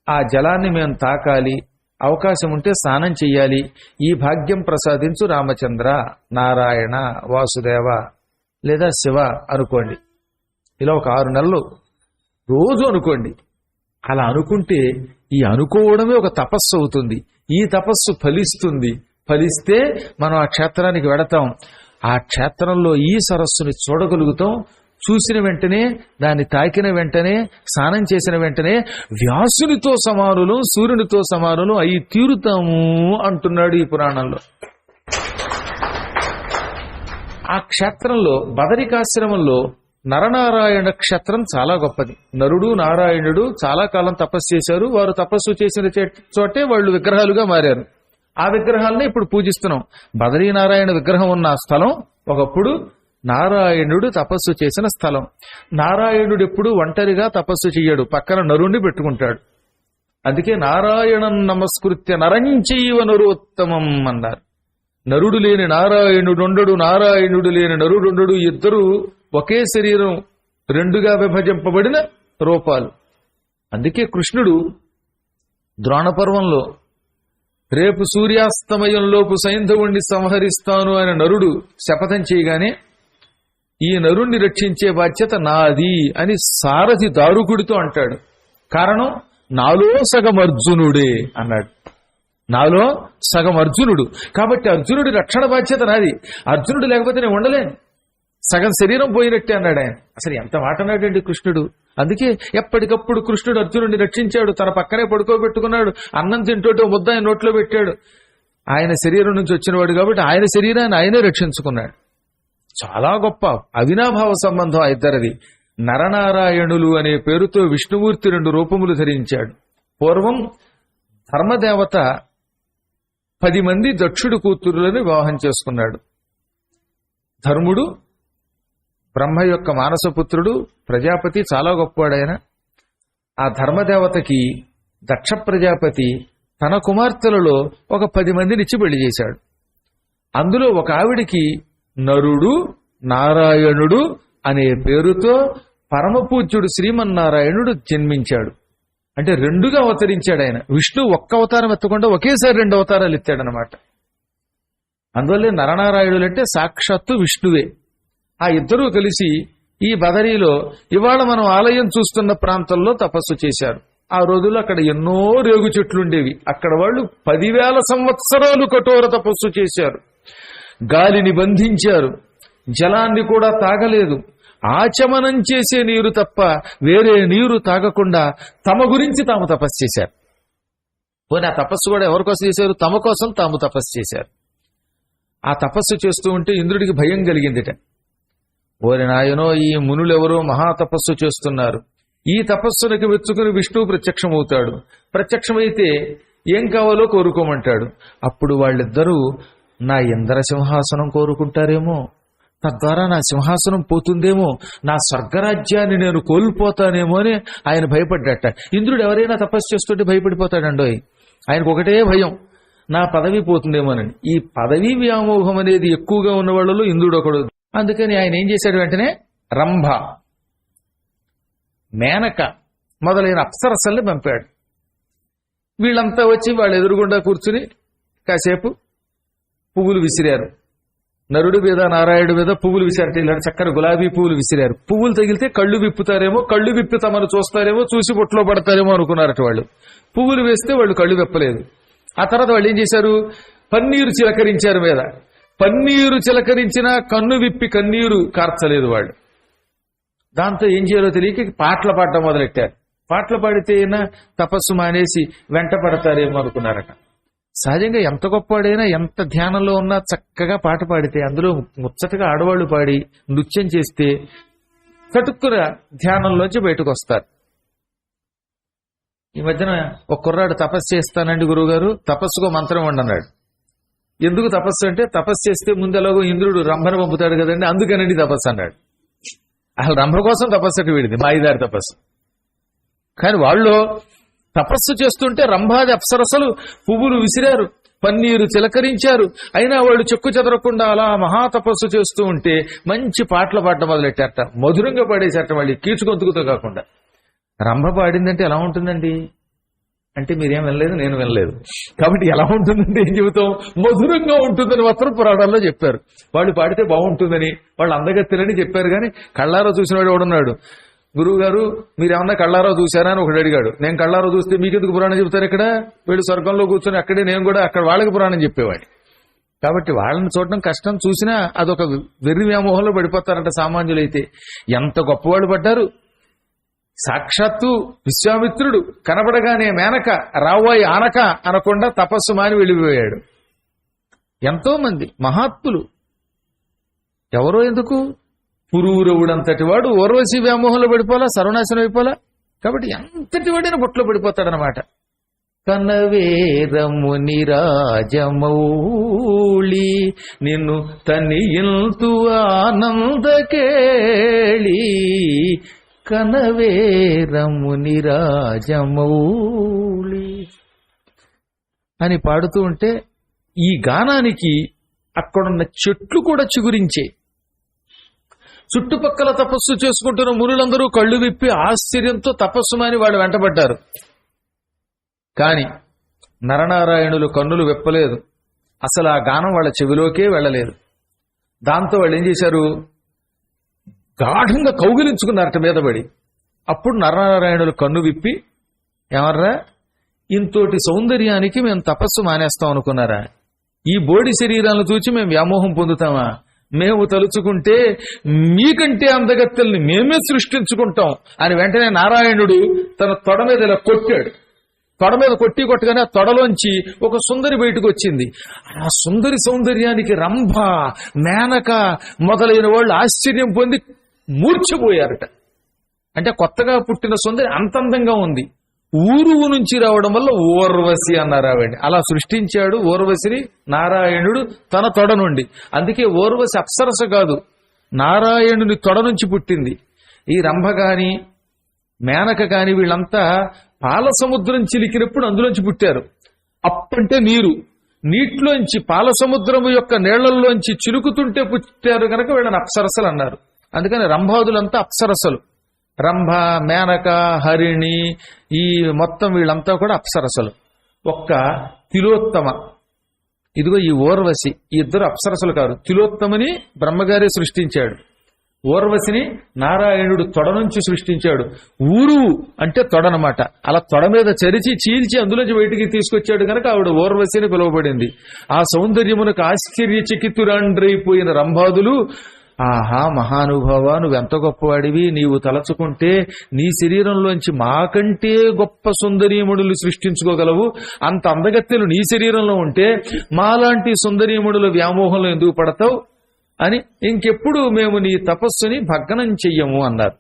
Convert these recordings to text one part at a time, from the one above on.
ఆ జలాన్ని మేము తాకాలి, అవకాశం ఉంటే స్నానం చెయ్యాలి, ఈ భాగ్యం ప్రసాదించు రామచంద్ర, నారాయణ, వాసుదేవ లేదా శివ అనుకోండి. ఇలా ఒక 6 నెలలు రోజు అనుకోండి. అలా అనుకుంటే ఈ అనుకోవడమే ఒక తపస్సు అవుతుంది. ఈ తపస్సు ఫలిస్తుంది. ఫలిస్తే మనం ఆ క్షేత్రానికి వెడతాం. ఆ క్షేత్రంలో ఈ సరస్సుని చూడగలుగుతాం. చూసిన వెంటనే, దాన్ని తాకిన వెంటనే, స్నానం చేసిన వెంటనే వ్యాసునితో సమానులు, సూర్యునితో సమానులు అయి తీరుతాము అంటున్నాడు ఈ పురాణంలో. ఆ క్షేత్రంలో బదరికాశ్రమంలో నరనారాయణ క్షేత్రం చాలా గొప్పది. నరుడు నారాయణుడు చాలా కాలం తపస్సు చేశారు. వారు తపస్సు చేసిన చోటే వాళ్ళు విగ్రహాలుగా మారారు. ఆ విగ్రహాలనే ఇప్పుడు పూజిస్తున్నాం. బదరీనారాయణ విగ్రహం ఉన్న స్థలం ఒకప్పుడు నారాయణుడు తపస్సు చేసిన స్థలం. నారాయణుడు ఎప్పుడు ఒంటరిగా తపస్సు చెయ్యడు, పక్కన నరుణ్ణి పెట్టుకుంటాడు. అందుకే నారాయణం నమస్కృత్య నరంచైవ నరోత్తమం అన్నారు. నరుడు లేని నారాయణుడుండడు, నారాయణుడు లేని నరుడుండడు. ఇద్దరు ఒకే శరీరం, 2గా విభజింపబడిన రూపాలు. అందుకే కృష్ణుడు ద్రోణపర్వంలో రేపు సూర్యాస్తమయంలోపు సైంధవుణ్ణి సంహరిస్తాను అని నరుడు శపథం చేయగానే ఈ నరుణ్ణి రక్షించే బాధ్యత నాది అని సారథి దారుకుడితో అంటాడు. కారణం, నాలో సగం అర్జునుడే అన్నాడు. నాలో సగం అర్జునుడు కాబట్టి అర్జునుడి రక్షణ బాధ్యత నాది. అర్జునుడు లేకపోతే నేను ఉండలేను, సగం శరీరం పోయినట్టే అన్నాడు ఆయన. అసలు ఎంత మాట అన్నాడండి కృష్ణుడు. అందుకే ఎప్పటికప్పుడు కృష్ణుడు అర్జునుడిని రక్షించాడు. తన పక్కనే పడుకోబెట్టుకున్నాడు. అన్నం తింటూ ముద్ద ఆయన నోట్లో పెట్టాడు. ఆయన శరీరం నుంచి వచ్చినవాడు కాబట్టి ఆయన శరీరాన్ని ఆయనే రక్షించుకున్నాడు. చాలా గొప్ప అవినాభావ సంబంధం ఆ ఇద్దరిది. నరనారాయణులు అనే పేరుతో విష్ణుమూర్తి 2 రూపములు ధరించాడు. పూర్వం ధర్మదేవత 10 మంది దక్షుడు కూతురులను వివాహం చేసుకున్నాడు. ధర్ముడు బ్రహ్మ యొక్క మానసపుత్రుడు, ప్రజాపతి, చాలా గొప్పవాడైన. ఆ ధర్మదేవతకి దక్ష ప్రజాపతి తన కుమార్తెలలో ఒక 10 మందినిచ్చి పెళ్లి చేశాడు. అందులో ఒక ఆవిడికి నరుడు నారాయణుడు అనే పేరుతో పరమపూజ్యుడు శ్రీమన్నారాయణుడు జన్మించాడు. అంటే 2గా అవతరించాడు ఆయన. విష్ణు ఒక్క అవతారం ఎత్తకుండా ఒకేసారి 2 అవతారాలు ఎత్తాడనమాట. అందువల్లే నరనారాయణులు అంటే సాక్షాత్తు విష్ణువే. ఆ ఇద్దరూ కలిసి ఈ బదరీలో ఇవాళ మనం ఆలయం చూస్తున్న ప్రాంతంలో తపస్సు చేశారు. ఆ రోజుల్లో అక్కడ ఎన్నో రేగు చెట్లుండేవి. అక్కడ వాళ్ళు 10,000 సంవత్సరాలు కఠోర తపస్సు చేశారు. గాలిని బంధించారు, జలాన్ని కూడా తాగలేదు. ఆచమనం చేసే నీరు తప్ప వేరే నీరు తాగకుండా తమ గురించి తాము తపస్సు చేశారు. పోనీ ఆ తపస్సు కూడా ఎవరి కోసం చేశారు? తమ కోసం తాము తపస్సు చేశారు. ఆ తపస్సు చేస్తూ ఉంటే ఇంద్రుడికి భయం కలిగిందిట. ఓరి నాయనో, ఈ మునులెవరో మహాతపస్సు చేస్తున్నారు. ఈ తపస్సునికి మెచ్చుకుని విష్ణువు ప్రత్యక్షమవుతాడు. ప్రత్యక్షమైతే ఏం కావాలో కోరుకోమంటాడు. అప్పుడు వాళ్ళిద్దరూ నా ఇంద్ర సింహాసనం కోరుకుంటారేమో, తద్వారా నా సింహాసనం పోతుందేమో, నా స్వర్గరాజ్యాన్ని నేను కోల్పోతానేమో అని ఆయన భయపడ్డట. ఇంద్రుడు ఎవరైనా తపస్సు చేస్తుంటే భయపడిపోతాడండోయ్. ఆయనకు ఒకటే భయం, నా పదవి పోతుందేమోనని. ఈ పదవీ వ్యామోహం అనేది ఎక్కువగా ఉన్న వాళ్ళలో ఇంద్రుడు ఒకడు. అందుకని ఆయన ఏం చేశాడు, వెంటనే రంభ, మేనక మొదలైన అప్సరసల్ని పంపాడు. వీళ్ళంతా వచ్చి వాళ్ళ ఎదురుగుండా కూర్చుని కాసేపు పువ్వులు విసిరారు. నరుడి మీద నారాయణుడి మీద పువ్వులు విసిరారు. ఇలాంటి చక్కని గులాబీ పువ్వులు విసిరారు. పువ్వులు తగిలితే కళ్ళు విప్పుతారేమో, కళ్ళు విప్పి తమను చూస్తారేమో, చూసి బొట్లో పడతారేమో అనుకున్నారట వాళ్ళు. పువ్వులు వేస్తే వాళ్ళు కళ్ళు విప్పలేదు. ఆ తర్వాత వాళ్ళు ఏం చేశారు, పన్నీరు చిలకరించారు మీద. పన్నీరు చిలకరించినా కన్ను విప్పి కన్నీరు కార్చలేదు వాళ్ళు. దాంతో ఏం చేయాలో తెలియక పాటలు పాడటం మొదలెట్టారు. పాటలు పాడితే అయినా తపస్సు మానేసి వెంట పడతారేమో అనుకున్నారట. సహజంగా ఎంత గొప్పవాడైనా, ఎంత ధ్యానంలో ఉన్నా చక్కగా పాట పాడితే, అందులో ముచ్చటగా ఆడవాళ్లు పాడి నృత్యం చేస్తే చటుక్కున ధ్యానంలోంచి బయటకు వస్తారు. ఈ మధ్యన ఒక కుర్రాడు తపస్సు చేస్తానండి గురువుగారు, తపస్సుకో మంత్రం ఉండన్నాడు. ఎందుకు తపస్సు అంటే, తపస్సు చేస్తే ముందు ఎలాగో ఇంద్రుడు రంభను పంపుతాడు కదండి, అందుకనండి తపస్సు అన్నాడు. అసలు రంభ కోసం తపస్సు అటు వీడిది, మాయిదారి తపస్సు. కానీ వాళ్ళు తపస్సు చేస్తుంటే రంభాది అప్సరసలు పువ్వులు విసిరారు, పన్నీరు చిలకరించారు. అయినా వాళ్ళు చెక్కు చెదరకుండా అలా మహాతపస్సు చేస్తూ ఉంటే మంచి పాటలు పాడటం మొదలెట్టారట. మధురంగా పాడేశారట వాళ్ళు, కీచుకొంతుకుతో కాకుండా. రంభ పాడిందంటే ఎలా ఉంటుందండి? అంటే మీరేం వినలేదు, నేను వినలేదు. కాబట్టి ఎలా ఉంటుందంటే ఏం చెబుతాం, మధురంగా ఉంటుందని మాత్రం పురాణాల్లో చెప్పారు. వాళ్ళు పాడితే బాగుంటుందని, వాళ్ళు అందగత్తెలని చెప్పారు. కానీ కళ్ళారా చూసినవాడు ఎవడున్నాడు? గురువు గారు మీరేమన్నా కళ్ళారా చూశారా అని ఒకడు అడిగాడు. నేను కళ్ళారా చూస్తే మీకెందుకు పురాణం చెబుతారు? ఇక్కడ వీళ్ళు స్వర్గంలో కూర్చొని అక్కడే నేను కూడా అక్కడ వాళ్ళకి పురాణం చెప్పేవాడి. కాబట్టి వాళ్ళని చూడడం కష్టం, చూసినా అదొక వెర్రి వ్యామోహంలో పడిపోతారంట సామాన్యులైతే. ఎంత గొప్పవాళ్ళు పడ్డారు. సాక్షాత్తు విశ్వామిత్రుడు కనబడగానే మేనక రావోయ్ ఆనక అనకుండా తపస్సు మాని వెళ్ళిపోయాడు. ఎంతో మంది మహాత్ములు, ఎవరో ఎందుకు, పురూరవుడంతటి వాడు ఓర్వశి వ్యామోహంలో పడిపోలా, సర్వనాశనం అయిపోలా. కాబట్టి ఎంతటి వాడైనా బొట్లో పడిపోతాడనమాట. కనవేరముని రాజమౌళి నిన్ను తనియింతు ఆనందకేళి, కనవేరముని రాజమౌళి అని పాడుతూ ఉంటే ఈ గానానికి అక్కడున్న చెట్లు కూడా చిగురించే. చుట్టుపక్కల తపస్సు చేసుకుంటున్న మునులందరూ కళ్ళు విప్పి ఆశ్చర్యంతో తపస్సు మాని వాళ్ళు వెంటబడ్డారు. కాని నరనారాయణులు కన్నులు విప్పలేదు. అసలు ఆ గానం వాళ్ళ చెవిలోకే వెళ్ళలేదు. దాంతో వాళ్ళు ఏం చేశారు, గాఢంగా కౌగిలించుకున్నారట మీద పడి. అప్పుడు నరనారాయణులు కన్ను విప్పి, ఏమర్రా ఇంతోటి సౌందర్యానికి మేము తపస్సు మానేస్తాం అనుకున్నారా? ఈ బోడి శరీరాలను చూచి మేము వ్యామోహం పొందుతామా? మేము తలుచుకుంటే మీకంటే అందగత్తెల్ని మేమే సృష్టించుకుంటాం అని వెంటనే నారాయణుడు తన తొడ మీద ఇలా కొట్టాడు. తొడ మీద కొట్టగానే ఆ తొడలోంచి ఒక సుందరి బయటకు వచ్చింది. ఆ సుందరి సౌందర్యానికి రంభ, మేనక మొదలైన వాళ్ళు ఆశ్చర్యం పొంది మూర్ఛపోయారట. అంటే కొత్తగా పుట్టిన సుందరి అంత అందంగా ఉంది. ఊరువు నుంచి రావడం వల్ల ఓర్వశి అన్నారు ఆవిడ. అలా సృష్టించాడు ఓర్వశిని నారాయణుడు తన తొడ నుండి. అందుకే ఓర్వశి అప్సరస కాదు, నారాయణుని తొడ నుంచి పుట్టింది. ఈ రంభ గాని మేనక కాని వీళ్ళంతా పాల సముద్రం చిలికినప్పుడు అందులోంచి పుట్టారు. అప్పంటే నీటిలోంచి పాల సముద్రము యొక్క నీళ్లలోంచి చిలుకుతుంటే పుట్టారు కనుక వీళ్ళని అప్సరసలు అన్నారు. అందుకని రంభాదులంతా అప్సరసలు. రంభ, మేనక, హరిణి ఈ మొత్తం వీళ్ళంతా కూడా అప్సరసలు. ఒక్క తిలోత్తమ, ఇదిగో ఈ ఓర్వశి, ఈ ఇద్దరు అప్సరసలు కాదు. తిలోత్తమని బ్రహ్మగారే సృష్టించాడు, ఓర్వశిని నారాయణుడు తొడ నుంచి సృష్టించాడు. ఊరు అంటే తొడనమాట. అలా తొడ మీద చరిచి చీల్చి అందులోంచి బయటికి తీసుకొచ్చాడు కనుక ఆవిడ ఓర్వశిని పిలువబడింది. ఆ సౌందర్యమునకు ఆశ్చర్యచకితురాండ్రైపోయిన రంభాదులు, ఆహా మహానుభావ, నువ్వెంత గొప్పవాడివి, నీవు తలచుకుంటే నీ శరీరంలోంచి మాకంటే గొప్ప సుందరీమణులు సృష్టించుకోగలవు, అంత అందగత్తెలు నీ శరీరంలో ఉంటే మాలాంటి సుందరీమణుల వ్యామోహంలో ఎందుకు పడతావు అని ఇంకెప్పుడు మేము నీ తపస్సుని భగ్నం చెయ్యము అన్నారు.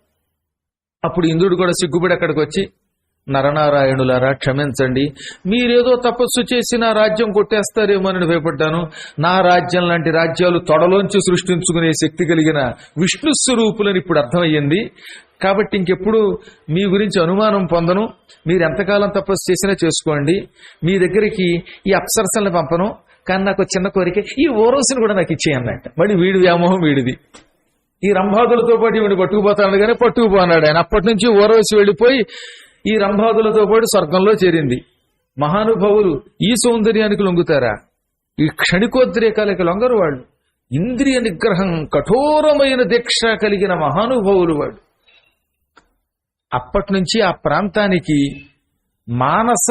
అప్పుడు ఇంద్రుడు కూడా సిగ్గుపడి అక్కడికి వచ్చి, నరనారాయణులారా క్షమించండి, మీరేదో తపస్సు చేసి నా రాజ్యం కొట్టేస్తారేమోనని భయపడ్డాను. నా రాజ్యం లాంటి రాజ్యాలు తొడలోంచి సృష్టించుకునే శక్తి కలిగిన విష్ణు స్వరూపులని ఇప్పుడు అర్థమయ్యింది. కాబట్టి ఇంకెప్పుడు మీ గురించి అనుమానం పొందను. మీరు ఎంతకాలం తపస్సు చేసినా చేసుకోండి. మీ దగ్గరికి ఈ అప్సరసల్ని పంపను. కానీ నాకు చిన్న కోరిక, ఈ ఓరోసిని కూడా నాకు ఇచ్చేయన్నట్ట. మళ్ళీ వీడి వ్యామోహం వీడిది. ఈ రంభాదులతో పాటు వీడిని పట్టుకుపోతాడు కానీ పట్టుకుపోన్నాడు ఆయన. అప్పటి నుంచి ఓరోసి వెళ్ళిపోయి ఈ రంభాదులతో పాటు స్వర్గంలో చేరింది. మహానుభావులు ఈ సౌందర్యానికి లొంగుతారా? ఈ క్షణికోద్రేకాలకి లొంగరు వాళ్ళు. ఇంద్రియ నిగ్రహం, కఠోరమైన దీక్ష కలిగిన మహానుభావులు వాళ్ళు. అప్పటి నుంచి ఆ ప్రాంతానికి మానస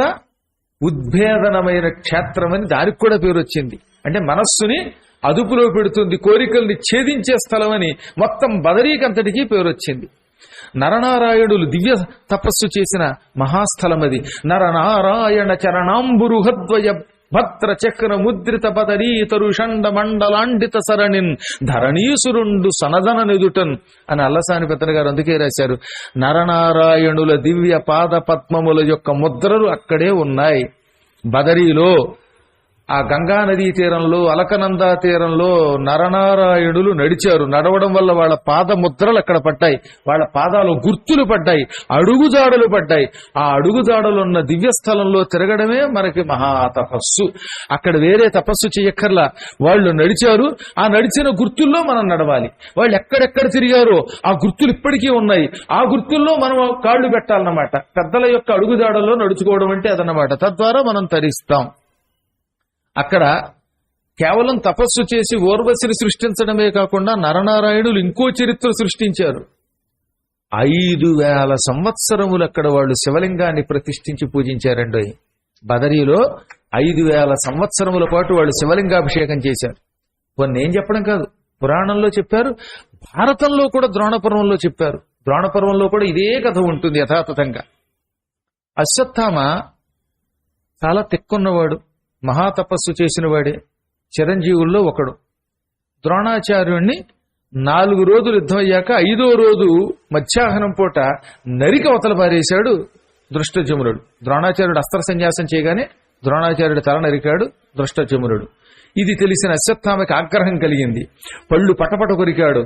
ఉద్భేదనమైన క్షేత్రం అని దానికి కూడా పేరు వచ్చింది. అంటే మనస్సుని అదుపులో పెడుతుంది, కోరికల్ని ఛేదించే స్థలం అని మొత్తం బదరీకంతటికీ పేరు వచ్చింది. నరనారాయణులు దివ్య తపస్సు చేసిన మహాస్థలం అది. నరనారాయణ చరణాంబురుహద్వయ భద్ర చక్ర ముద్రిత బదరీతరు షండ మండలాండిత సరణిన్ ధరణీసురుండు సనదన నెదుటన్ అని అల్లసాని పెద్దన గారు అందుకే రాశారు. నరనారాయణుల దివ్య పాద పద్మముల యొక్క ముద్రలు అక్కడే ఉన్నాయి. బదరీలో ఆ గంగా నదీ తీరంలో అలకనందా తీరంలో నరనారాయణులు నడిచారు. నడవడం వల్ల వాళ్ళ పాదముద్రలు అక్కడ పడ్డాయి, వాళ్ళ పాదాలు గుర్తులు పడ్డాయి, అడుగుజాడలు పడ్డాయి. ఆ అడుగుజాడలు ఉన్న దివ్యస్థలంలో తిరగడమే మనకి మహాతపస్సు. అక్కడ వేరే తపస్సు చెయ్యక్కర్లా, వాళ్ళు నడిచారు. ఆ నడిచిన గుర్తుల్లో మనం నడవాలి. వాళ్ళు ఎక్కడెక్కడ తిరిగారో ఆ గుర్తులు ఇప్పటికీ ఉన్నాయి. ఆ గుర్తుల్లో మనం కాళ్ళు పెట్టాలన్నమాట. పెద్దల యొక్క అడుగుజాడల్లో నడుచుకోవడం అంటే అదన్నమాట. తద్వారా మనం తరిస్తాం. అక్కడ కేవలం తపస్సు చేసి ఊర్వశిని సృష్టించడమే కాకుండా నరనారాయణులు ఇంకో చరిత్ర సృష్టించారు. 5,000 సంవత్సరములు అక్కడ వాళ్ళు శివలింగాన్ని ప్రతిష్ఠించి పూజించారండి. బదరీలో 5,000 సంవత్సరముల పాటు వాళ్ళు శివలింగాభిషేకం చేశారు. కొన్ని ఏం చెప్పడం కాదు, పురాణంలో చెప్పారు, భారతంలో కూడా ద్రోణపర్వంలో చెప్పారు. ద్రోణపర్వంలో కూడా ఇదే కథ ఉంటుంది యథాతథంగా. అశ్వత్థామ చాలా తెక్కున్నవాడు, మహాతపస్సు చేసిన వాడే, చిరంజీవుల్లో ఒకడు. ద్రోణాచార్యుణ్ణి 4 రోజులు యుద్ధం అయ్యాక 5వ రోజు మధ్యాహ్నం పూట నరికి అవతల పారేశాడు దృష్టజుమ్నుడు. ద్రోణాచార్యుడు అస్త్ర సన్యాసం చేయగానే ద్రోణాచార్యుడు తల నరికాడు దృష్టజుమ్నుడు. ఇది తెలిసిన అశ్వత్థామకి ఆగ్రహం కలిగింది. పళ్ళు పటపట కొరికాడు.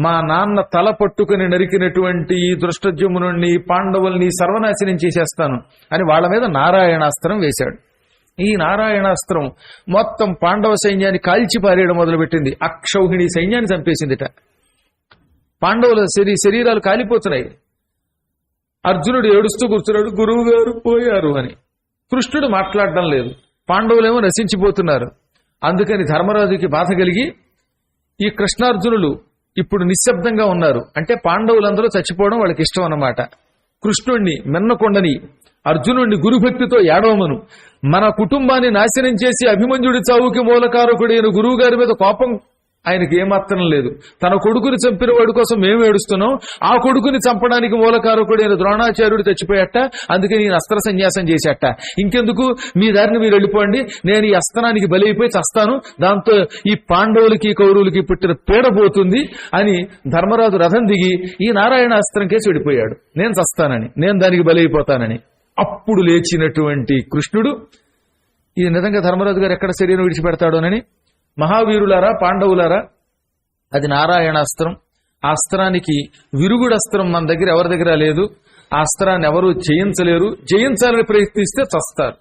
మా నాన్న తల పట్టుకుని నరికినటువంటి ఈ దృష్టజుమ్నుడిని, పాండవుల్ని సర్వనాశనం చేసేస్తాను అని వాళ్ళ మీద నారాయణాస్త్రం వేశాడు. ఈ నారాయణాస్త్రం మొత్తం పాండవ సైన్యాన్ని కాల్చి పారేయడం మొదలుపెట్టింది. అక్షౌహిణి సైన్యాన్ని చంపేసిందిట. పాండవుల శరీరాలు కాలిపోతున్నాయి. అర్జునుడు ఏడుస్తూ కూర్చున్నాడు, గురువు గారు పోయారు అని. కృష్ణుడు మాట్లాడడం లేదు. పాండవులేమో నశించిపోతున్నారు. అందుకని ధర్మరాజుకి బాధ కలిగి ఈ కృష్ణార్జునులు ఇప్పుడు నిశ్శబ్దంగా ఉన్నారు అంటే పాండవులందరూ చచ్చిపోవడం వాళ్ళకి ఇష్టం అన్నమాట. కృష్ణుణ్ణి మెన్నకొండని, అర్జునుడిని గురుభక్తితో ఏడవమను, మన కుటుంబాన్ని నాశనం చేసి అభిమన్యుడి చావుకి మూలకారకుడైన గురువు గారి మీద కోపం ఆయనకి ఏమాత్రం లేదు. తన కొడుకుని చంపిన వాడి కోసం మేము ఏడుస్తున్నాం, ఆ కొడుకుని చంపడానికి మూలకారకుడైన ద్రోణాచార్యుడు చచ్చిపోయాట, అందుకే నేను అస్త్ర సన్యాసం చేశాట. ఇంకెందుకు, మీ దారిని మీరు వెళ్ళిపోండి, నేను ఈ అస్త్రానికి బలైపోయి చస్తాను, దాంతో ఈ పాండవులకి కౌరవులకి పుట్టిన పీడ పోతుంది అని ధర్మరాజు రథం దిగి ఈ నారాయణ అస్త్రం కేసి వెళ్ళిపోయాడు. నేను చస్తానని, నేను దానికి బలైపోతానని. అప్పుడు లేచినటువంటి కృష్ణుడు ఇది నిజంగా ధర్మరాజు గారు ఎక్కడ శరీరం విడిచిపెడతాడోనని, మహావీరులారా పాండవులారా, అది నారాయణాస్త్రం. ఆ అస్త్రానికి విరుగుడస్త్రం మన దగ్గర ఎవరి దగ్గర లేదు. ఆ అస్త్రాన్ని ఎవరు జయించలేరు. జయించాలని ప్రయత్నిస్తే చస్తారు.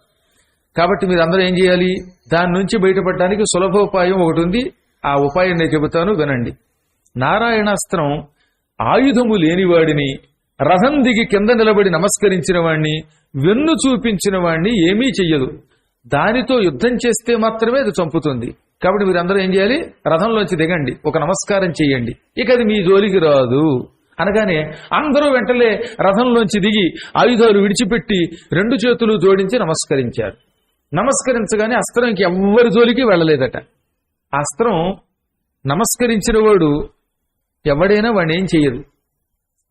కాబట్టి మీరు అందరూ ఏం చేయాలి, దాని నుంచి బయటపడడానికి సులభోపాయం ఒకటి ఉంది. ఆ ఉపాయం నేను చెబుతాను, వినండి. నారాయణాస్త్రం ఆయుధము లేనివాడిని, రథం దిగి కింద నిలబడి నమస్కరించిన వాణ్ణి, వెన్ను చూపించిన వాణ్ణి ఏమీ చెయ్యదు. దానితో యుద్ధం చేస్తే మాత్రమే అది చంపుతుంది. కాబట్టి మీరందరూ ఏం చేయాలి, రథంలోంచి దిగండి, ఒక నమస్కారం చేయండి, ఇక అది మీ జోలికి రాదు అనగానే అందరూ వెంటనే రథంలోంచి దిగి ఆయుధాలు విడిచిపెట్టి 2 చేతులు జోడించి నమస్కరించారు. నమస్కరించగానే అస్త్రంకి ఎవ్వరి జోలికి వెళ్ళలేదట. ఆ అస్త్రం నమస్కరించిన వాడు ఎవడైనా వాడిని ఏం చెయ్యదు.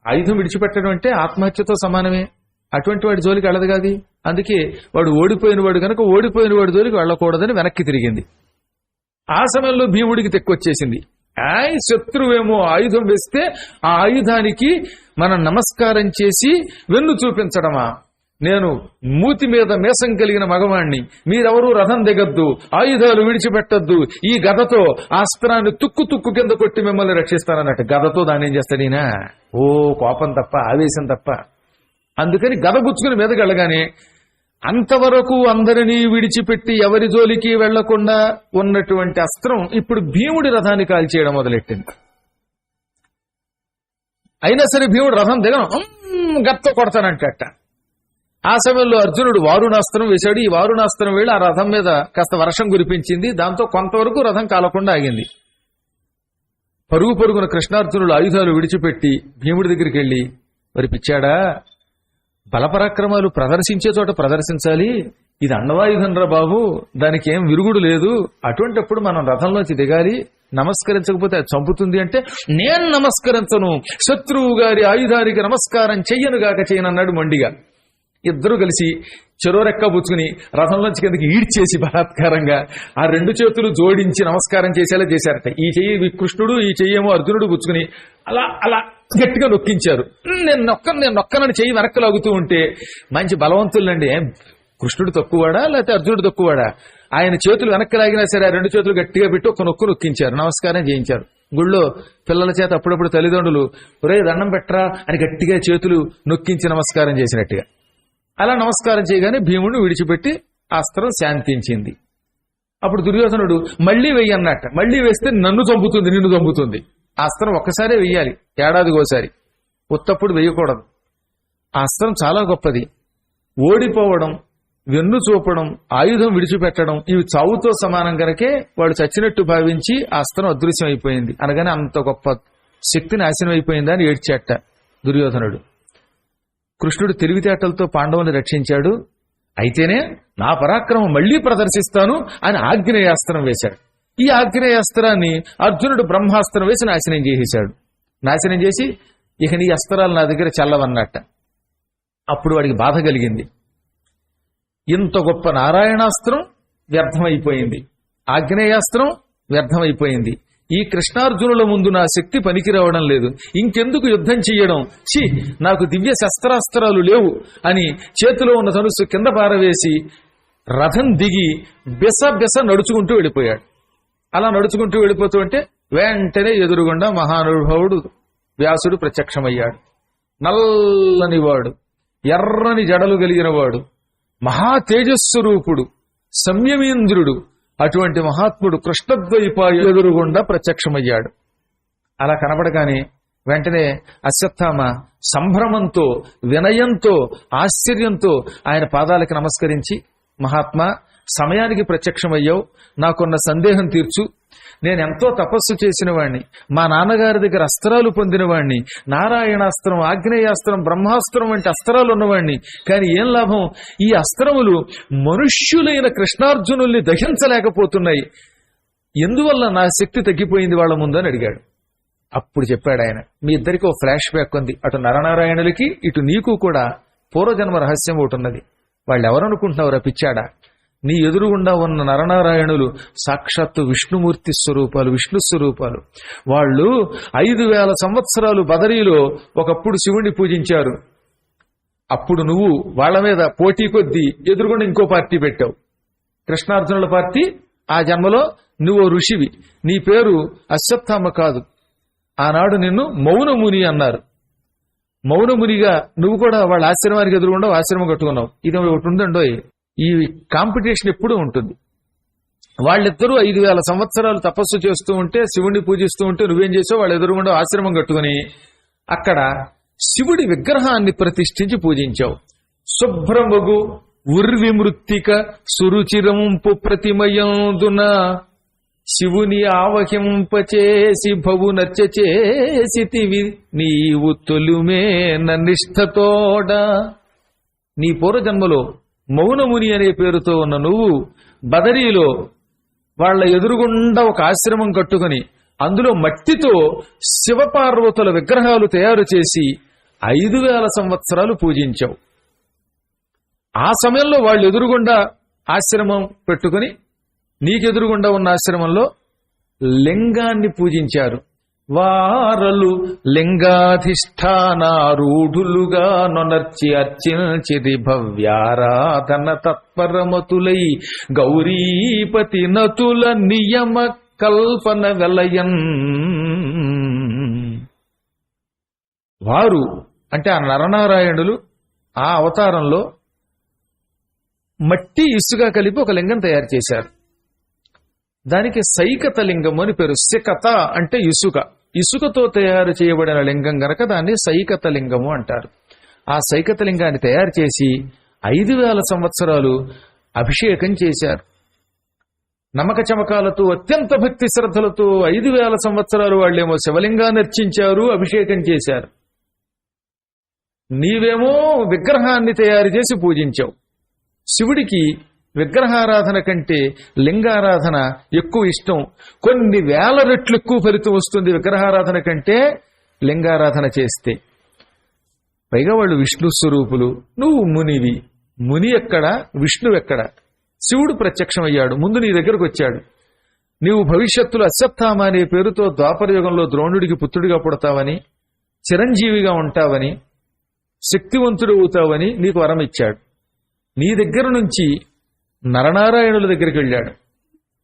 ఆయుధం విడిచిపెట్టడం అంటే ఆత్మహత్యతో సమానమే. అటువంటి వాడి జోలికి వెళ్ళదు కాదు. అందుకే వాడు ఓడిపోయిన వాడు కనుక ఓడిపోయిన వాడి జోలికి వెళ్ళకూడదని వెనక్కి తిరిగింది. ఆ సమయంలో భీముడికి తెక్కొచ్చేసింది. శత్రువేమో ఆయుధం వేస్తే ఆ ఆయుధానికి మనం నమస్కారం చేసి వెన్ను చూపించడమా? నేను మూతి మీద మేసం కలిగిన మగవాణ్ణి, మీరెవరూ రథం దిగద్దు, ఆయుధాలు విడిచిపెట్టద్దు, ఈ గదతో అస్త్రాన్ని తుక్కు తుక్కు కింద కొట్టి మిమ్మల్ని రక్షిస్తానన్నట్టు. గదతో దాన్ని ఏం చేస్తాడీనా? ఓ కోపం తప్ప, ఆవేశం తప్ప. అందుకని గద గుచ్చుకుని మీదకి వెళ్ళగానే అంతవరకు అందరినీ విడిచిపెట్టి ఎవరి జోలికి వెళ్లకుండా ఉన్నటువంటి అస్త్రం ఇప్పుడు భీముడి రథాన్ని కాల్చేయడం మొదలెట్టింది. అయినా సరే భీముడు రథం దిగను గత్తో కొడతానంటట. ఆ సమయంలో అర్జునుడు వారుణాస్త్రం వేశాడు. ఈ వారుణాస్త్రం వేళ ఆ రథం మీద కాస్త వర్షం కురిపించింది. దాంతో కొంతవరకు రథం కాలకుండా ఆగింది. పరుగు పరుగున కృష్ణార్జునుడు ఆయుధాలు విడిచిపెట్టి భీముడి దగ్గరికి వెళ్లి, మరి పిచ్చాడా, బలపరాక్రమాలు ప్రదర్శించే చోట ప్రదర్శించాలి, ఇది అండవాయుధం రా బాబు, దానికి ఏం విరుగుడు లేదు, అటువంటిప్పుడు మనం రథంలోంచి దిగాలి, నమస్కరించకపోతే అది చంపుతుంది అంటే, నేను నమస్కరించను, శత్రువు గారి ఆయుధానికి నమస్కారం చెయ్యనుగాక చేయనన్నాడు మొండిగా. ఇద్దరూ కలిసి చెరోరెక్క పుచ్చుకుని రథంలోంచి కిందకి ఈడ్చేసి బలాత్కారంగా ఆ 2 చేతులు జోడించి నమస్కారం చేసేలా చేశారట. ఈ చెయ్యి కృష్ణుడు, ఈ చెయ్యేమో అర్జునుడు పుచ్చుకుని అలా అలా గట్టిగా నొక్కించారు. నేను నొక్కనని చెయ్యి వెనక్కి లాగుతూ ఉంటే, మంచి బలవంతులండి, కృష్ణుడు తక్కువవాడా లేకపోతే అర్జునుడు తక్కువవాడా? ఆయన చేతులు వెనక్కి లాగినా సరే ఆ రెండు చేతులు గట్టిగా పెట్టి ఒక నొక్కు నొక్కించారు, నమస్కారం చేయించారు. గుళ్ళో పిల్లల చేత అప్పుడప్పుడు తల్లిదండ్రులు ఒరే దండం పెట్టరా అని గట్టిగా చేతులు నొక్కించి నమస్కారం చేసినట్టుగా అలా నమస్కారం చేయగానే భీముడిని విడిచిపెట్టి అస్త్రం శాంతించింది. అప్పుడు దుర్యోధనుడు మళ్లీ వెయ్యి అన్నట్ట. మళ్లీ వేస్తే నన్ను చంపుతుంది, నిన్ను చంపుతుంది. ఆ అస్త్రం ఒక్కసారే వెయ్యాలి, ఏడాదికోసారి, ఉత్తప్పుడు వెయ్యకూడదు. ఆ అస్త్రం చాలా గొప్పది. ఓడిపోవడం, వెన్ను చూపడం, ఆయుధం విడిచిపెట్టడం ఇవి చావుతో సమానం గనకే వాడు చచ్చినట్టు భావించి ఆ అస్త్రం అదృశ్యం అయిపోయింది. అనగానే అంత గొప్ప శక్తి నాశనం అయిపోయిందా అని ఏడ్చేట దుర్యోధనుడు. కృష్ణుడు తెలివితేటలతో పాండవుని రక్షించాడు. అయితేనే నా పరాక్రమం మళ్లీ ప్రదర్శిస్తాను అని ఆగ్నేయాస్త్రం వేశాడు. ఈ ఆగ్నేయాస్త్రాన్ని అర్జునుడు బ్రహ్మాస్త్రం వేసి నాశనం చేసేశాడు. నాశనం చేసి ఇక నీ అస్త్రాలు నా దగ్గర చల్లవన్నట్ట. అప్పుడు వాడికి బాధ కలిగింది. ఇంత గొప్ప నారాయణాస్త్రం వ్యర్థమైపోయింది, ఆగ్నేయాస్త్రం వ్యర్థమైపోయింది. ఈ కృష్ణార్జునుల ముందు నా శక్తి పనికి రావడం లేదు, ఇంకెందుకు యుద్ధం చెయ్యడం, ఛీ నాకు దివ్య శస్త్రాస్త్రాలు లేవు అని చేతిలో ఉన్న ధనుస్సు కింద పారవేసి రథం దిగి బెస బెస నడుచుకుంటూ వెళ్ళిపోయాడు. అలా నడుచుకుంటూ వెళ్ళిపోతూ ఉంటే వెంటనే ఎదురుగుండా మహానుభావుడు వ్యాసుడు ప్రత్యక్షమయ్యాడు. నల్లనివాడు, ఎర్రని జడలు కలిగిన వాడు, మహా తేజస్వరూపుడు, సంయమీంద్రుడు, అటువంటి మహాత్ముడు కృష్ణద్వైపాయ ఎదురుగుండా ప్రత్యక్షమయ్యాడు. అలా కనబడగానే వెంటనే అశ్వత్థామ సంభ్రమంతో, వినయంతో, ఆశ్చర్యంతో ఆయన పాదాలకి నమస్కరించి, మహాత్మా సమయానికి ప్రత్యక్షమయ్యావు, నాకున్న సందేహం తీర్చు. నేనెంతో తపస్సు చేసిన వాణ్ణి, మా నాన్నగారి దగ్గర అస్త్రాలు పొందిన వాణ్ణి, నారాయణాస్త్రం, ఆగ్నేయాస్త్రం, బ్రహ్మాస్త్రం వంటి అస్త్రాలు ఉన్నవాణ్ణి. కానీ ఏం లాభం, ఈ అస్త్రములు మనుష్యులైన కృష్ణార్జునుల్ని దహించలేకపోతున్నాయి. ఎందువల్ల నా శక్తి తగ్గిపోయింది వాళ్ళ ముందని అడిగాడు. అప్పుడు చెప్పాడు ఆయన, మీ ఇద్దరికి ఓ ఫ్లాష్ బ్యాక్ ఉంది. అటు నరనారాయణులకి ఇటు నీకు కూడా పూర్వజన్మ రహస్యం ఒకటి ఉన్నది. వాళ్ళు ఎవరనుకుంటున్నావురా పిచ్చాడా? నీ ఎదురుగుండా ఉన్న నరనారాయణులు సాక్షాత్తు విష్ణుమూర్తి స్వరూపాలు, విష్ణు స్వరూపాలు. వాళ్ళు 5000 సంవత్సరాలు బదరీలో ఒకప్పుడు శివుణ్ణి పూజించారు. అప్పుడు నువ్వు వాళ్ళ మీద పోటీ కొద్దీ ఎదురుగుండా ఇంకో పార్టీ పెట్టావు, కృష్ణార్జునుల పార్టీ. ఆ జన్మలో నువ్వు ఋషివి, నీ పేరు అశ్వత్థామ కాదు. ఆనాడు నిన్ను మౌనముని అన్నారు. మౌనమునిగా నువ్వు కూడా వాళ్ళ ఆశ్రమానికి ఎదురుగుండా ఆశ్రమం కట్టుకున్నావు. ఇది ఒకటి ఉందండో, ఈ కాంపిటీషన్ ఎప్పుడూ ఉంటుంది. వాళ్ళిద్దరూ 5000 సంవత్సరాలు తపస్సు చేస్తూ ఉంటే, శివుణ్ణి పూజిస్తూ ఉంటే నువ్వేం చేసావు, వాళ్ళ ఎదురుగుండా ఆశ్రమం కట్టుకుని అక్కడ శివుడి విగ్రహాన్ని ప్రతిష్ఠించి పూజించావు. శుభ్రమగు ఉర్విమృత్తిక సురుచిరంపు ప్రతిమయందున శివుని ఆవహింపచేసి భవు నచ్చచేసితివి నీవు తొలుమే నిష్ఠతోడ. నీ పూర్వజన్మలో మౌనముని అనే పేరుతో ఉన్న నువ్వు బదరీలో వాళ్ల ఎదురుగుండా ఒక ఆశ్రమం కట్టుకుని అందులో మట్టితో శివపార్వతుల విగ్రహాలు తయారు చేసి 5000 సంవత్సరాలు పూజించావు. ఆ సమయంలో వాళ్ళు ఎదురుగుండా ఆశ్రమం పెట్టుకుని నీకెదురుగుండా ఉన్న ఆశ్రమంలో లింగాన్ని పూజించారు. వారలు లింగాధిష్ఠానారూఢులుగా నొనర్చి అర్చించిది భవ్యారాధన తత్పరమతులై గౌరీపతి నతుల నియమ కల్పన వెలయన్. వారు అంటే ఆ నరనారాయణులు ఆ అవతారంలో మట్టి ఇసుక కలిపి ఒక లింగం తయారు చేశారు. దానికి సైకత లింగము అని పేరు. సికత అంటే ఇసుక, ఇసుకతో తయారు చేయబడిన లింగం గనక దాన్ని సైకత లింగము అంటారు. ఆ సైకత లింగాన్ని తయారు చేసి 5000 సంవత్సరాలు అభిషేకం చేశారు. నమ్మక చమకాలతో, అత్యంత భక్తి శ్రద్ధలతో 5000 సంవత్సరాలు వాళ్ళేమో శివలింగాన్ని అర్చించారు, అభిషేకం చేశారు. నీవేమో విగ్రహాన్ని తయారు చేసి పూజించావు. శివుడికి విగ్రహారాధన కంటే లింగారాధన ఎక్కువ ఇష్టం. కొన్ని వేల రెట్లు ఎక్కువ ఫలితం వస్తుంది విగ్రహారాధన కంటే లింగారాధన చేస్తే. పైగా వాళ్ళు విష్ణు స్వరూపులు, నువ్వు మునివి. ముని ఎక్కడ, విష్ణువు ఎక్కడ? శివుడు ప్రత్యక్షమయ్యాడు, ముందు నీ దగ్గరకు వచ్చాడు. నీవు భవిష్యత్తులో అశ్వత్థామ అనే పేరుతో ద్వాపరయుగంలో ద్రోణుడికి పుత్రుడిగా పుడతావని, చిరంజీవిగా ఉంటావని, శక్తివంతుడు అవుతావని నీకు వరం ఇచ్చాడు. నీ దగ్గర నుంచి నరనారాయణుల దగ్గరికి వెళ్ళాడు.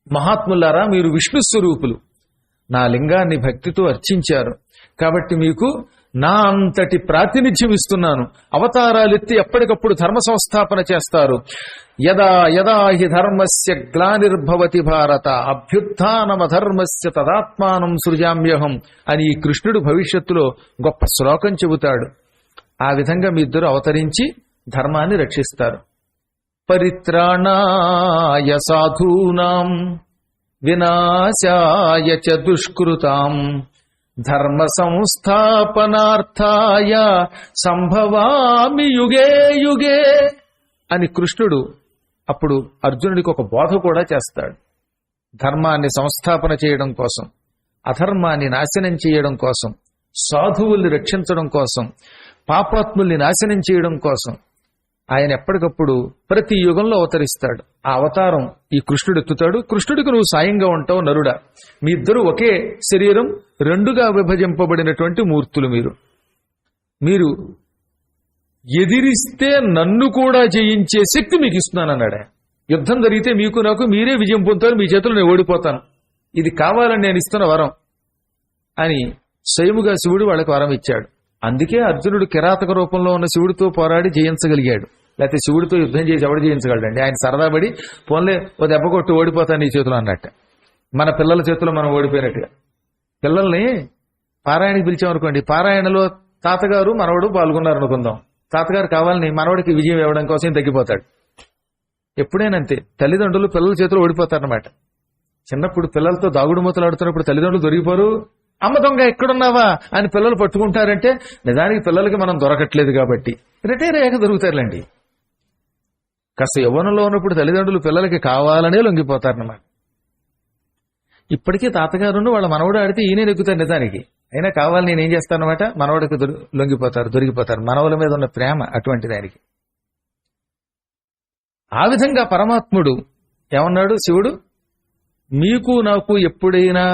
మహాత్ములారా, మీరు విష్ణు స్వరూపులు, నా లింగాన్ని భక్తితో అర్చించారు కాబట్టి మీకు నా అంతటి ప్రాతినిధ్యం ఇస్తున్నాను. అవతారాలెత్తి ఎప్పటికప్పుడు ధర్మ సంస్థాపన చేస్తారు. యదా యదా హి ధర్మస్య గ్లానిర్భవతి భారత అభ్యుత్థానమధర్మస్య తదాత్మానం సృజామ్యహం అని ఈ కృష్ణుడు భవిష్యత్తులో గొప్ప శ్లోకం చెబుతాడు. ఆ విధంగా మీ ఇద్దరు అవతరించి ధర్మాన్ని రక్షిస్తారు. పరిత్రాణాయ సాధూనాం వినాశాయ చ దుష్కృతాం ధర్మ సంస్థాపనార్థాయ సంభవామి యుగే యుగే అని కృష్ణుడు అప్పుడు అర్జునుడికి ఒక బోధ కూడా చేస్తాడు. ధర్మాన్ని సంస్థాపన చేయడం కోసం, అధర్మాన్ని నాశనం చేయడం కోసం, సాధువుల్ని రక్షించడం కోసం, పాపాత్ముల్ని నాశనం చేయడం కోసం ఆయన ఎప్పటికప్పుడు ప్రతి యుగంలో అవతరిస్తాడు. ఆ అవతారం ఈ కృష్ణుడు ఎత్తుతాడు. కృష్ణుడికి నువ్వు సాయంగా ఉంటావు నరుడా. మీ ఇద్దరు ఒకే శరీరం, రెండుగా విభజింపబడినటువంటి మూర్తులు. మీరు ఎదిరిస్తే నన్ను కూడా జయించే శక్తి మీకు ఇస్తున్నానన్నాడు. యుద్ధం జరిగితే మీకు నాకు మీరే విజయం పొందుతారు, మీ చేతులు నేను ఓడిపోతాను, ఇది కావాలని నేను ఇస్తున్న వరం అని స్వయముగా శివుడు వాళ్ళకి వరం ఇచ్చాడు. అందుకే అర్జునుడు కిరాతక రూపంలో ఉన్న శివుడితో పోరాడి జయించగలిగాడు. లేకపోతే శివుడితో యుద్ధం చేసి ఎవడు జయించగలడండి? ఆయన సరదాపడి పోన్లే ఓ దెబ్బ కొట్టి ఓడిపోతాను నీ చేతులు అన్నట్టు. మన పిల్లల చేతిలో మనం ఓడిపోయినట్టుగా. పిల్లల్ని పారాయణకి పిలిచామనుకోండి, పారాయణలో తాతగారు మనవడు పాల్గొన్నారు అనుకుందాం, తాతగారు కావాలని మనవడికి విజయం ఇవ్వడం కోసం తగ్గిపోతాడు. ఎప్పుడైనంతే తల్లిదండ్రులు పిల్లల చేతిలో ఓడిపోతారన్నమాట. చిన్నప్పుడు పిల్లలతో దాగుడు మూతలు ఆడుతున్నప్పుడు తల్లిదండ్రులు దొరికిపోరు. అమ్మ దొంగ ఎక్కడున్నావా అని పిల్లలు పట్టుకుంటారంటే నిజానికి పిల్లలకి మనం దొరకట్లేదు కాబట్టి రిటైర్ అయ్యాక దొరుకుతారులేండి. కాస్త యవ్వనంలో ఉన్నప్పుడు తల్లిదండ్రులు పిల్లలకి కావాలనే లొంగిపోతారన్నమాట. ఇప్పటికీ తాతగారును వాళ్ళ మనవడు ఆడితే ఈయనే నెగ్గుతారు నిజానికి, అయినా కావాలని నేనేం చేస్తానమాట మనవడికి లొంగిపోతారు, దొరికిపోతారు. మనవల మీద ఉన్న ప్రేమ అటువంటిది ఆయనకి. ఆ విధంగా పరమాత్ముడు ఏమన్నాడు శివుడు, మీకు నాకు ఎప్పుడైనా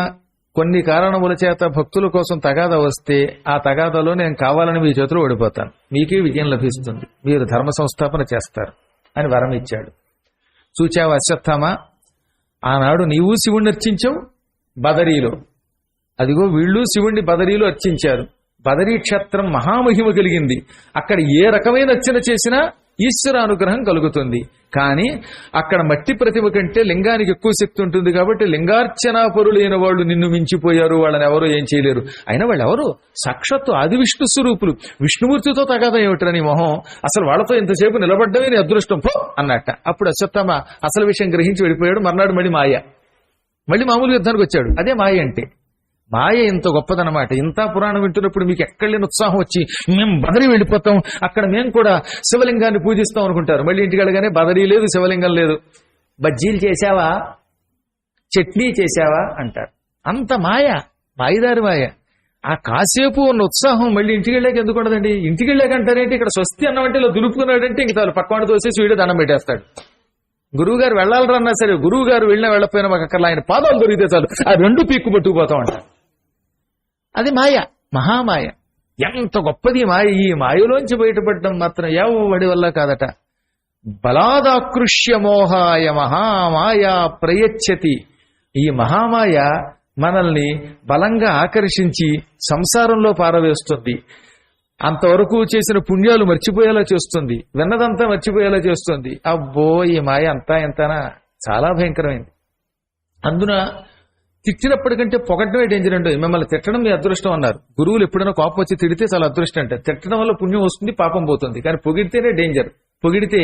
కొన్ని కారణముల చేత భక్తుల కోసం తగాదా వస్తే ఆ తగాదాలో నేను కావాలని మీ చేతిలో ఓడిపోతాను, మీకే విజయం లభిస్తుంది, మీరు ధర్మ సంస్థాపన చేస్తారు అని వరం ఇచ్చాడు. చూచావు అశ్వత్థామ, ఆనాడు నీవు శివుణ్ణి అర్చించావు బదరీలో, అదిగో వీళ్ళు శివుణ్ణి బదరీలో అర్చించారు. బదరీ క్షేత్రం మహామహిమ కలిగింది. అక్కడ ఏ రకమైన అర్చన చేసినా ఈశ్వర అనుగ్రహం కలుగుతుంది. కానీ అక్కడ మట్టి ప్రతిమ కంటే లింగానికి ఎక్కువ శక్తి ఉంటుంది కాబట్టి లింగార్చనాపరులైన వాళ్ళు నిన్ను మించిపోయారు, వాళ్ళని ఎవరో ఏం చేయలేరు. అయినా వాళ్ళు ఎవరు? సాక్షాత్తు ఆది విష్ణు స్వరూపులు. విష్ణుమూర్తితో తగాదా ఏమిట్రా నీ మొహం, అసలు వాళ్ళతో ఇంతసేపు నిలబడ్డమే నీ అదృష్టం పో అన్నట్ట. అప్పుడు అశ్వత్థామ అసలు విషయం గ్రహించి వెళ్ళిపోయాడు. మర్నాడు మళ్ళీ మామూలు యుద్ధానికి వచ్చాడు. అదే మాయ అంటే. మాయ ఇంత గొప్పదనమాట. ఇంత పురాణం వింటున్నప్పుడు మీకు ఎక్కడ లేని ఉత్సాహం వచ్చి మేము బదరీ వెళ్ళిపోతాం, అక్కడ మేము కూడా శివలింగాన్ని పూజిస్తాం అనుకుంటారు. మళ్ళీ ఇంటికి వెళ్ళగానే బదరీ లేదు, శివలింగం లేదు. బజ్జీలు చేశావా, చట్నీ చేశావా అంటారు. అంత మాయదారి మాయ. ఆ కాసేపు ఉన్న ఉత్సాహం మళ్ళీ ఇంటికి వెళ్ళాక ఎందుకు ఉండదండి? ఇంటికి వెళ్ళాక అంటారేంటి, ఇక్కడ స్వస్తి అన్నమంటే ఇలా దులుపుకున్నాడంటే ఇంక చాలు పక్కవాడు తోసేసి వీడే దండం పెట్టేస్తాడు. గురువు గారు వెళ్ళాలరన్నా సరే, గురువు గారు వెళ్ళినా వెళ్ళకపోయినా మాకు అక్కడ ఆయన పాదాలు దొరికితే చాలు ఆ రెండు పీక్కు పట్టుకుపోతాం అంటారు. అది మాయ, మహామాయ. ఎంత గొప్పది మాయ. ఈ మాయలోంచి బయటపడడం మాత్రం ఎవడి వల్ల కాదట. బలాదాకృష్య మోహాయ మహామాయ ప్రయచ్చతి. ఈ మహామాయ మనల్ని బలంగా ఆకర్షించి సంసారంలో పారవేస్తుంది. అంతవరకు చేసిన పుణ్యాలు మర్చిపోయేలా చేస్తుంది, విన్నదంతా మర్చిపోయేలా చేస్తుంది. అబ్బో ఈ మాయ అంతా ఎంతనా చాలా భయంకరమైంది. అందున తిట్టినప్పటికంటే పొగడమే డేంజర్ అండి. మిమ్మల్ని తిట్టడం మీ అదృష్టం అన్నారు. గురువులు ఎప్పుడైనా కోపం వచ్చి తిడితే చాలా అదృష్టం అంటే. తిట్టడం వల్ల పుణ్యం వస్తుంది, పాపం పోతుంది. కానీ పొగిడితేనే డేంజర్. పొగిడితే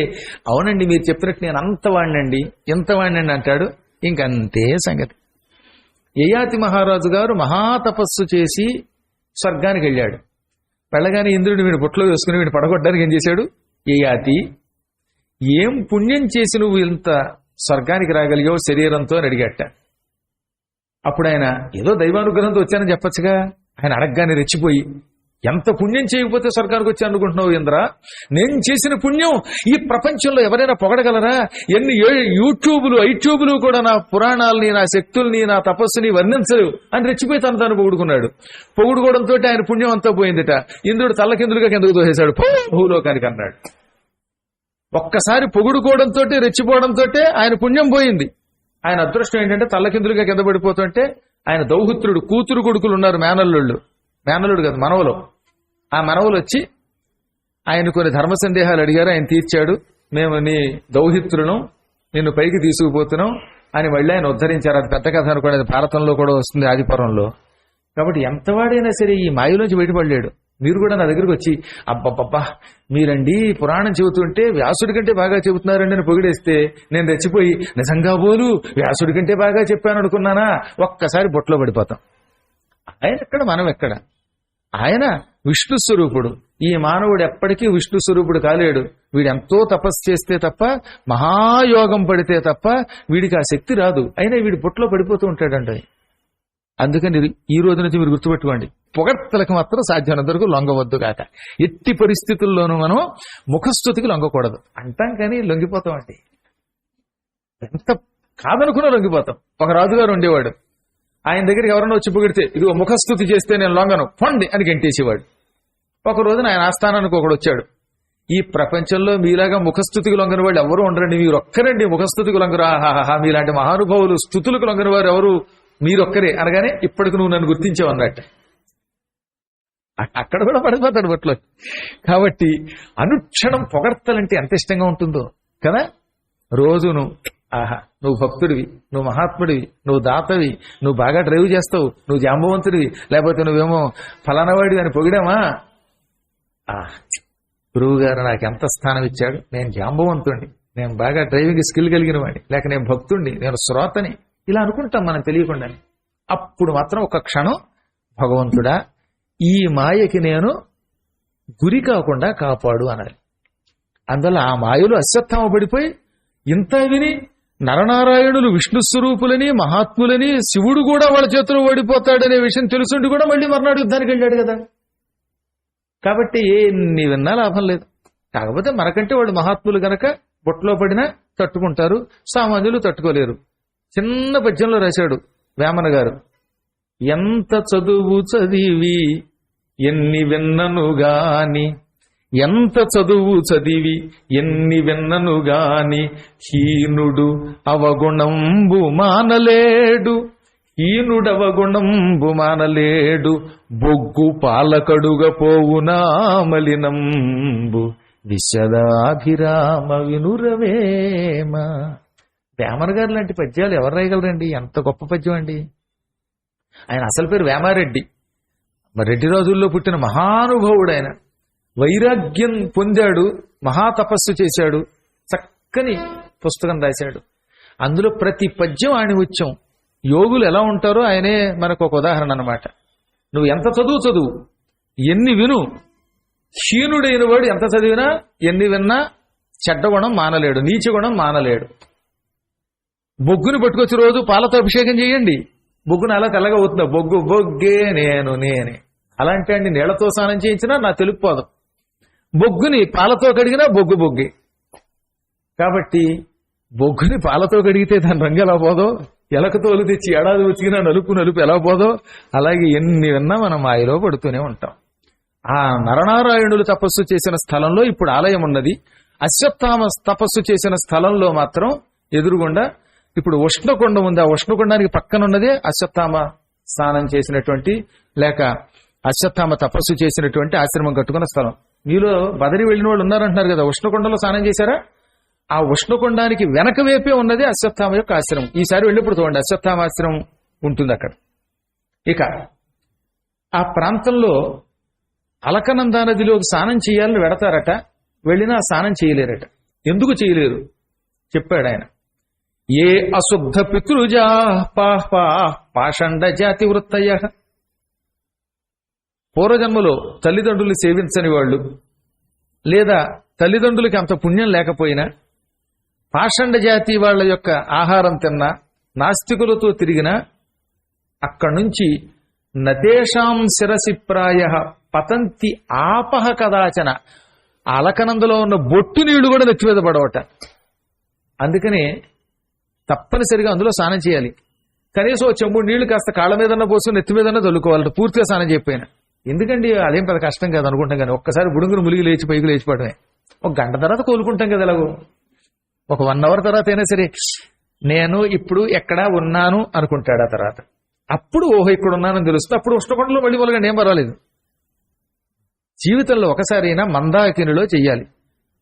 అవునండి మీరు చెప్పినట్టు నేను అంత వాడినండి ఎంత వాడినండి అంటాడు. ఇంకంతే సంగతి. యయాతి మహారాజు గారు మహాతపస్సు చేసి స్వర్గానికి వెళ్ళాడు. వెళ్ళగానే ఇంద్రుడు వీడు బుట్టలో వేసుకుని వీడు పడగొట్టడానికి ఏం చేశాడు? యయాతి, ఏం పుణ్యం చేసి నువ్వు ఇంత స్వర్గానికి రాగలిగావు శరీరంతో అని అడిగట. అప్పుడు ఆయన ఏదో దైవానుగ్రహంతో వచ్చానని చెప్పచ్చుగా. ఆయన అడగగానే రెచ్చిపోయి, ఎంత పుణ్యం చేయకపోతే స్వర్గానికి వచ్చి అనుకుంటున్నావు ఇంద్ర? నేను చేసిన పుణ్యం ఈ ప్రపంచంలో ఎవరైనా పొగడగలరా? ఎన్ని యూట్యూబులు ఐట్యూబులు కూడా నా పురాణాలని, నా శక్తుల్ని, నా తపస్సుని వర్ణించరు అని రెచ్చిపోయి తను పొగుడుకున్నాడు. పొగుడుకోవడంతో ఆయన పుణ్యం అంతా పోయిందిట. ఇంద్రుడు తల్లకిందులుగా కిందకు తోసేశాడు, భూలోకానికి అన్నాడు. ఒక్కసారి పొగుడుకోవడంతో రెచ్చిపోవడంతో ఆయన పుణ్యం పోయింది. ఆయన అదృష్టం ఏంటంటే తల్లకిందులుగా కింద పడిపోతుంటే ఆయన దౌహిత్రుడు కూతురు కొడుకులు ఉన్నారు, మేనల్లుడు కాదు మనవలు. ఆ మనవలు వచ్చి ఆయన కొన్ని ధర్మ సందేహాలు అడిగారు, ఆయన తీర్చాడు. మేము నీ దౌహిత్రులను నిన్ను పైకి తీసుకుపోతున్నాం అని మళ్ళీ ఆయన ఉద్ధరించారు. అది పెద్ద కథ అనుకోండి, అది భారతంలో కూడా వస్తుంది, ఆదిపురంలో. కాబట్టి ఎంతవాడైనా సరే ఈ మాయలోంచి బయటపడలేడు. మీరు కూడా నా దగ్గరికి వచ్చి అబ్బబ్బబ్బా మీరండి పురాణం చెబుతుంటే వ్యాసుడి కంటే బాగా చెబుతున్నారండి అని పొగిడేస్తే నేను రెచ్చిపోయి నిజంగా పోలు వ్యాసుడి కంటే బాగా చెప్పాను అనుకున్నానా, ఒక్కసారి బొట్లో పడిపోతాం. ఆయన ఎక్కడ, మనం ఎక్కడ? ఆయన విష్ణు స్వరూపుడు. ఈ మానవుడు ఎప్పటికీ విష్ణు స్వరూపుడు కాలేడు. వీడెంతో తపస్సు చేస్తే తప్ప, మహాయోగం పడితే తప్ప వీడికి ఆ శక్తి రాదు. అయినా వీడి బొట్లో పడిపోతూ ఉంటాడండి. అందుకని ఈ రోజు నుంచి మీరు గుర్తుపెట్టుకోండి, పొగడ్తలకు మాత్రం సాధ్యమైనంత వరకు లొంగవద్దు కాక. ఎట్టి పరిస్థితుల్లోనూ మనం ముఖస్థుతికి లొంగకూడదు. అంటాం కానీ లొంగిపోతాం అండి. ఎంత కాదనుకున్నా లొంగిపోతాం. ఒక రాజుగారు ఉండేవాడు, ఆయన దగ్గరికి ఎవరన్నా వచ్చి పొగిడితే ఇదిగో ముఖస్థుతి చేస్తే నేను లొంగను పొండి అని గంటేసేవాడు. ఒక రోజున ఆయన ఆస్థానానికి ఒకడు వచ్చాడు. ఈ ప్రపంచంలో మీలాగా ముఖస్థుతికి లొంగని వాళ్ళు ఎవరు ఉండరండి, మీరు ఒక్కరండి ముఖస్థుతికి లొంగరు. ఆహాహా మీలాంటి మహానుభావులు స్థుతులకు లొంగని వారు ఎవరు, మీరొక్కరే అనగానే ఇప్పటికి నువ్వు నన్ను గుర్తించావు అన్నట్టు అక్కడ కూడా పడిపోతాడు బట్లో. కాబట్టి అనుక్షణం పొగడ్తలంటే ఎంత ఇష్టంగా ఉంటుందో కదా. రోజును ఆహా నువ్వు భక్తుడివి, నువ్వు మహాత్ముడివి, నువ్వు దాతవి, నువ్వు బాగా డ్రైవ్ చేస్తావు, నువ్వు జాంబవంతుడివి, లేకపోతే నువ్వేమో ఫలానవాడివి అని పొగిడామా, గురువు గారు నాకు ఎంత స్థానం ఇచ్చాడు, నేను జాంబవంతుడిని, నేను బాగా డ్రైవింగ్ స్కిల్ కలిగిన వాడిని, లేక నేను భక్తుడిని, నేను శ్రోతని, ఇలా అనుకుంటాం మనం తెలియకుండా. అప్పుడు మాత్రం ఒక క్షణం భగవంతుడా ఈ మాయకి నేను గురి కాకుండా కాపాడు అనాలి. అందువల్ల ఆ మాయలు అశ్వత్థామ పడిపోయి ఇంత విని నరనారాయణులు విష్ణు స్వరూపులని మహాత్ములని శివుడు కూడా వాళ్ళ చేతిలో ఓడిపోతాడనే విషయం తెలుసుండి కూడా మళ్ళీ మర్నాడు యుద్ధానికి వెళ్ళాడు కదా. కాబట్టి ఎన్ని విన్నా లాభం లేదు. కాకపోతే మనకంటే వాళ్ళు మహాత్ములు గనక బొట్లో పడినా తట్టుకుంటారు, సామాన్యులు తట్టుకోలేరు. చిన్న పద్యంలో రాశాడు వేమన గారు, ఎంత చదువు చదివి ఎన్ని విన్నను గాని, ఎంత చదువు చదివి ఎన్ని విన్నను గాని, హీనుడు అవగుణంబు మానలేడు, హీనుడవగుణంబు మానలేడు, బొగ్గు పాలకడుగ పోవునా మలినంబు విశదాభిరామ వినురవేమ. వేమన గారు లాంటి పద్యాలు ఎవరు రాయగలరండి? ఎంత గొప్ప పద్యం అండి. ఆయన అసలు పేరు వేమారెడ్డి, రెడ్డి రోజుల్లో పుట్టిన మహానుభావుడు. ఆయన వైరాగ్యం పొందాడు, మహాతపస్సు చేశాడు, చక్కని పుస్తకం రాశాడు. అందులో ప్రతి పద్యం ఆణిముత్యం. యోగులు ఎలా ఉంటారో ఆయనే మనకు ఒక ఉదాహరణ అన్నమాట. నువ్వు ఎంత చదువు ఎన్ని విను, హీనుడైన వాడు ఎంత చదివినా ఎన్ని విన్నా చెడ్డగుణం మానలేడు, నీచగుణం మానలేడు. బొగ్గుని పట్టుకొచ్చి రోజు పాలతో అభిషేకం చేయండి, బొగ్గును అలా తెల్లగా అవుతుందా? బొగ్గు బొగ్గే నేనే. అలాంటి అండి నీళ్లతో స్నానం చేయించినా నా తెలుపుపోదు, బొగ్గుని పాలతో కడిగినా బొగ్గు బొగ్గే. కాబట్టి బొగ్గుని పాలతో కడిగితే దాని రంగు ఎలా పోదో, ఎలకతోలు తెచ్చి ఏడాది ఉతికినా నలుపు ఎలా పోదో, అలాగే ఎన్ని విన్నా మనం మాయలో పడుతూనే ఉంటాం. ఆ నరనారాయణులు తపస్సు చేసిన స్థలంలో ఇప్పుడు ఆలయం ఉన్నది. అశ్వత్థామ తపస్సు చేసిన స్థలంలో మాత్రం ఎదురుగుండా ఇప్పుడు ఉష్ణకొండ ఉంది. ఆ ఉష్ణకొండానికి పక్కనున్నదే అశ్వత్థామ స్నానం చేసినటువంటి లేక అశ్వత్థామ తపస్సు చేసినటువంటి ఆశ్రమం కట్టుకున్న స్థలం. మీలో బదరి వెళ్ళిన వాళ్ళు ఉన్నారంటున్నారు కదా, ఉష్ణకొండలో స్నానం చేశారా? ఆ ఉష్ణకొండానికి వెనక వైపే ఉన్నది అశ్వత్థామ యొక్క ఆశ్రమం. ఈసారి వెళ్ళినప్పుడు చూడండి, అశ్వత్థామ ఆశ్రమం ఉంటుంది అక్కడ. ఇక ఆ ప్రాంతంలో అలకనందా నదిలోకి స్నానం చేయాలని వెడతారట, వెళ్ళినా స్నానం చేయలేరట. ఎందుకు చేయలేరు చెప్పాడు ఆయన. ఏ అశుద్ధ పితృజా పాషండ జాతి వృత్తయ, పూర్వజన్మలో తల్లిదండ్రులు సేవించని వాళ్ళు, లేదా తల్లిదండ్రులకి అంత పుణ్యం లేకపోయినా పాషండ జాతి వాళ్ళ యొక్క ఆహారం తిన్నా, నాస్తికులతో తిరిగినా అక్కడి నుంచి నతేషాం శిరసి ప్రాయ పతంతి ఆపహ కదాచన, అలకనందలో ఉన్న బొట్టు నీళ్లు కూడా నెత్తి మీద పడవట. అందుకనే తప్పనిసరిగా అందులో స్నానం చేయాలి. కనీసం చెంబుడు నీళ్లు కాస్త కాళ్ళ మీదన్నా పోసుకుని నెత్తి మీదన్నా చల్లుకోవాలట, పూర్తిగా స్నానం చెప్పిన. ఎందుకండి అదేం పెద్ద కష్టం కాదు అనుకుంటాం, కానీ ఒక్కసారి బుడుగును ములిగి లేచి పైకి లేచిపోవడమే. ఒక గంట తర్వాత కోలుకుంటాం కదా ఎలాగో. ఒక 1 అవర్ తర్వాత అయినా సరే నేను ఇప్పుడు ఎక్కడ ఉన్నాను అనుకుంటాడు. ఆ తర్వాత అప్పుడు ఓహో ఇక్కడ ఉన్నానని తెలుస్తుంది. అప్పుడు ఉష్ణకొండలో మళ్ళీ మొదలుగా ఏం పర్వాలేదు. జీవితంలో ఒకసారి అయినా మందాకినిలో చెయ్యాలి.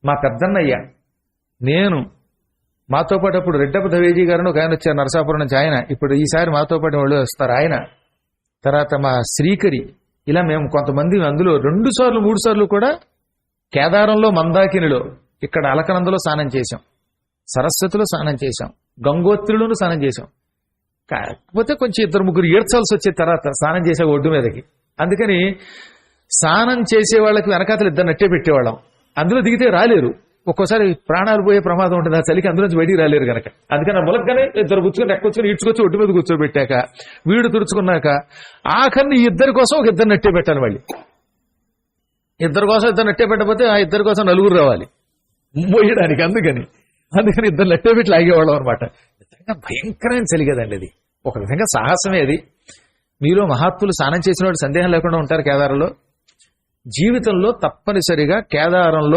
మా పెద్దన్నయ్య నేను మాతో పాటు అప్పుడు రెడ్డప్ప దవేజీ గారిని ఒక ఆయన వచ్చారు నరసాపురం నుంచి, ఆయన ఇప్పుడు ఈసారి మాతో పాటు వాళ్ళు వస్తారు ఆయన. తర్వాత మా శ్రీకరి, ఇలా మేము కొంతమంది అందులో 2 సార్లు 3 సార్లు కూడా కేదారంలో మందాకినిలో, ఇక్కడ అలకనందలో స్నానం చేశాం, సరస్వతిలో స్నానం చేశాం, గంగోత్రిలోనూ స్నానం చేశాం. కాకపోతే కొంచెం 2-3 ఏడ్చాల్సి వచ్చే తర్వాత స్నానం చేసే ఒడ్డు మీదకి. అందుకని స్నానం చేసే వాళ్ళకి వెనకాతలు 2 నట్టే పెట్టేవాళ్ళం. అందులో దిగితే రాలేరు, ఒక్కోసారి ప్రాణాలు పోయే ప్రమాదం ఉంటుంది. ఆ చలికి అందులో నుంచి బయటికి రాలేరు కనుక. అందుకని ములగ్గానే 2 కూర్చొని ఎక్కొచ్చుకొని ఈడ్చుకొచ్చి ఒడ్డు మీద కూర్చోబెట్టాక వీడు తుడుచుకున్నాక ఆఖరిని 2 కోసం ఒక 2 నట్టే పెట్టాలి. మళ్ళీ 2 కోసం 2 నట్టే పెట్టకపోతే ఆ 2 కోసం 4 రావాలి మోయడానికి. అందుకని 2 నట్టే పెట్టి లాగేవాళ్ళం అనమాట. నిజంగా భయంకరమైన చలి కదండి అది. ఒక విధంగా సాహసమే అది. మీలో మహాత్ములు స్నానం చేసిన వాడు సందేహం లేకుండా ఉంటారు కేదారంలో. జీవితంలో తప్పనిసరిగా కేదారంలో